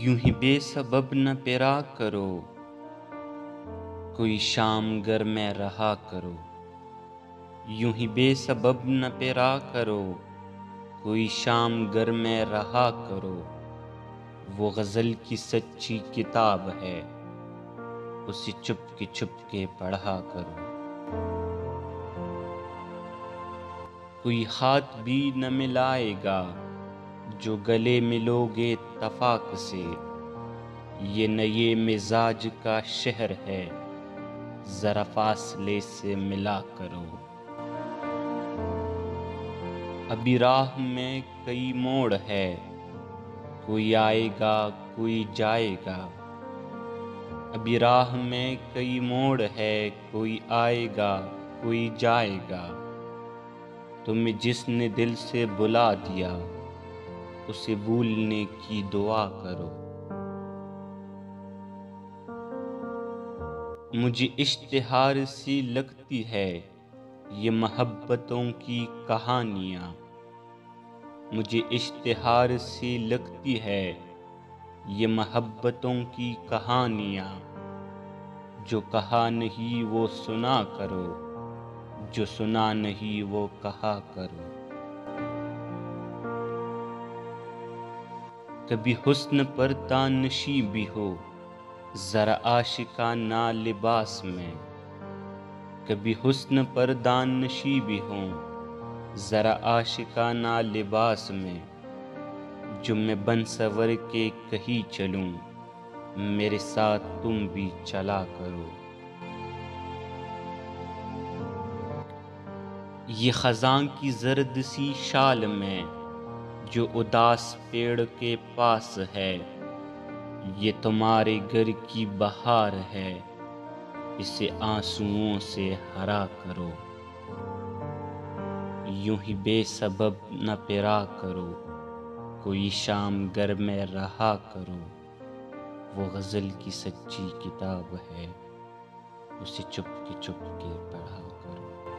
یوں ہی بے سبب نہ پیرا کرو، کوئی شام گر میں رہا کرو۔ یوں ہی بے سبب نہ پیرا کرو، کوئی شام گر میں رہا کرو۔ وہ غزل کی سچی کتاب ہے، اسے چپ کے پڑھا کرو۔ کوئی ہاتھ بھی نہ ملائے گا جو گلے ملو گے اتفاق سے۔ یہ نئے مزاج کا شہر ہے، ذرا فاصلے سے ملا کرو۔ ابھی راہ میں کئی موڑ ہے، کوئی آئے گا کوئی جائے گا۔ ابھی راہ میں کئی موڑ ہے، کوئی آئے گا کوئی جائے گا۔ تمہیں جس نے دل سے بلا دیا، اسے بھولنے کی دعا کرو۔ مجھے اشتہار سی لگتی ہے یہ محبتوں کی کہانیاں۔ مجھے اشتہار سی لگتی ہے یہ محبتوں کی کہانیاں۔ جو کہا نہیں وہ سنا کرو، جو سنا نہیں وہ کہا کرو۔ کبھی حسن پر دانشی بھی ہو ذرا عاشقانہ لباس میں۔ کبھی حسن پر دانشی بھی ہوں ذرا عاشقانہ لباس میں۔ جو میں بن سور کے کہیں چلوں، میرے ساتھ تم بھی چلا کرو۔ یہ خزاں کی زرد سی شال میں جو اداس پیڑ کے پاس ہے، یہ تمہارے گھر کی بہار ہے، اسے آنسوؤں سے ہرا کرو۔ یوں ہی بے سبب نہ پیرا کرو، کوئی شام گر میں رہا کرو۔ وہ غزل کی سچی کتاب ہے، اسے چپ کے پڑھا کرو۔